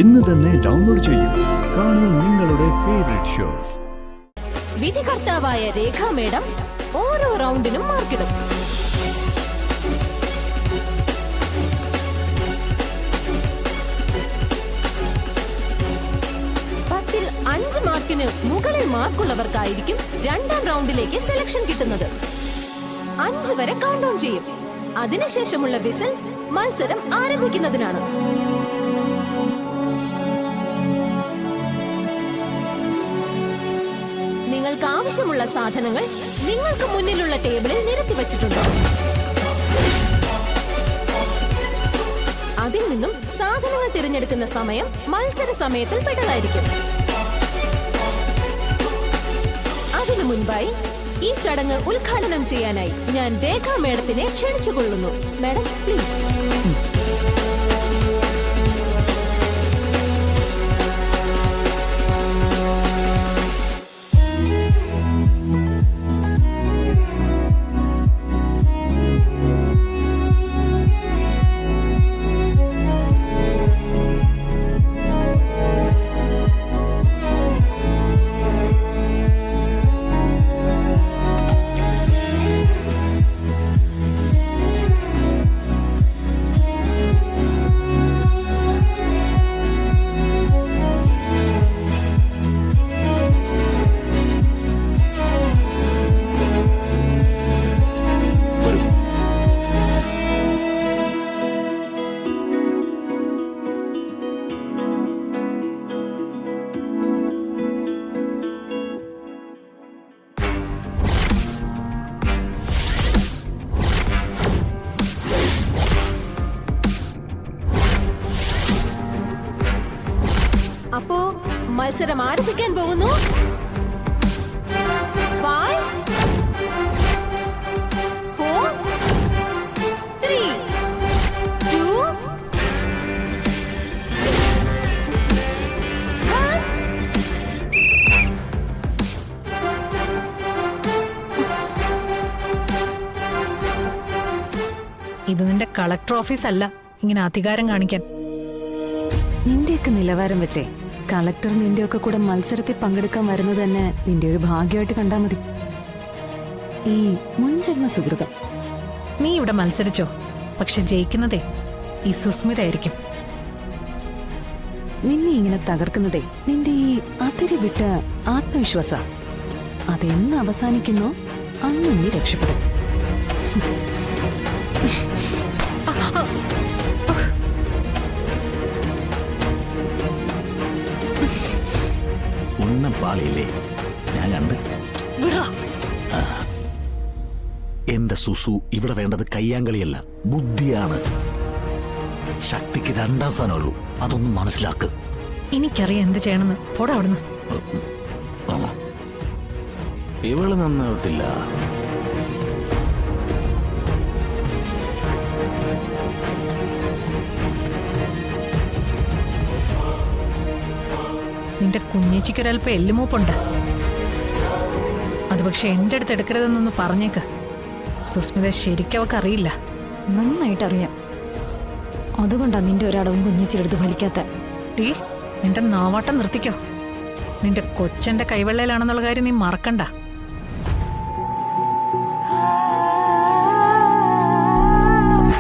ഇന്ന് തന്നെ ഡൗൺലോഡ് ചെയ്യൂ. കാണൂ നിങ്ങളുടെ ഫേവറേറ്റ് ഷോസ്. വിധികർത്താവായ രേഖാ മേഡം ഓരോ റൗണ്ടിനും മാർക്കിടും. പത്തിൽ 5 മാർക്കിന് മുകളിൽ മാർക്കുള്ളവർക്കായിരിക്കും രണ്ടാം റൗണ്ടിലേക്ക് സെലക്ഷൻ കിട്ടുന്നത്. 5 വരെ കൗണ്ട് ഡൗൺ ചെയ്യും. അതിനുശേഷമുള്ള വിസിൽ മത്സരം ആരംഭിക്കുന്നതിനാണ്. നിങ്ങൾക്ക് ആവശ്യമുള്ള സാധനങ്ങൾ നിങ്ങൾക്ക് മുന്നിലുള്ള ടേബിളിൽ നിരത്തി വച്ചിട്ടുണ്ട്. അതിൽ നിന്നും സാധനങ്ങൾ തിരഞ്ഞെടുക്കുന്ന സമയം മത്സര സമയത്തിൽ പെട്ടതായിരിക്കും. അതിനു മുൻപായി ഈ ചടങ്ങ് ഉദ്ഘാടനം ചെയ്യാനായി ഞാൻ രേഖാ മേഡത്തിനെ ക്ഷണിച്ചുകൊള്ളുന്നു. Madam please. അപ്പോ മത്സരം ആരംഭിക്കാൻ പോകുന്നു. 5 4 3 2 1. ഇത് നിന്റെ കളക്ടർ ഓഫീസ് അല്ല ഇങ്ങനെ അധികാരം കാണിക്കാൻ. നിന്റെയൊക്കെ നിലവാരം വെച്ചേ കളക്ടർ നിന്റെയൊക്കെ കൂടെ മത്സരത്തിൽ പങ്കെടുക്കാൻ വരുന്നത് തന്നെ നിന്റെ ഒരു ഭാഗ്യമായിട്ട് കണ്ടാ മതി. ഈ മുൻജന്മ സുഹൃതം. നീ ഇവിടെ മത്സരിച്ചോ, പക്ഷെ ജയിക്കുന്നതേ ഈ സുസ്മിതയായിരിക്കും. നിന്നെ ഇങ്ങനെ തകർക്കുന്നതേ നിന്റെ ഈ അതിരി വിട്ട ആത്മവിശ്വാസ. അതെന്ന് അവസാനിക്കുന്നോ അന്ന് നീ രക്ഷപ്പെടും. പാളിയില്ലേ ഞാൻ കണ്ട്. എന്റെ സുസു, ഇവിടെ വേണ്ടത് കയ്യാങ്കളിയല്ല, ബുദ്ധിയാണ്. ശക്തിക്ക് 2ാം സ്ഥാനമുള്ളൂ, അതൊന്നും മനസ്സിലാക്ക്. എനിക്കറിയാം എന്ത് ചെയ്യണമെന്ന്. പോടാ അവിടുന്ന്. ഇവള് നന്നാവത്തില്ല. നിന്റെ കുഞ്ഞേച്ചിക്കൊരൽപ്പം എല്ലുമൂപ്പുണ്ട്. അത് പക്ഷെ എന്റെ അടുത്ത് എടുക്കരുതെന്നൊന്ന് പറഞ്ഞേക്ക്. സുസ്മിത ശരിക്കും അവൾക്ക് അറിയില്ല. നന്നായിട്ടറിയാം. അതുകൊണ്ടാ നിന്റെ ഒരടവും കുഞ്ഞേച്ചിയുടെ ഫലിക്കാത്ത. ടീ, നിന്റെ നാവാട്ടം നിർത്തിക്കോ. നിന്റെ കൊച്ചന്റെ കൈവെള്ളയിലാണെന്നുള്ള കാര്യം നീ മറക്കണ്ട.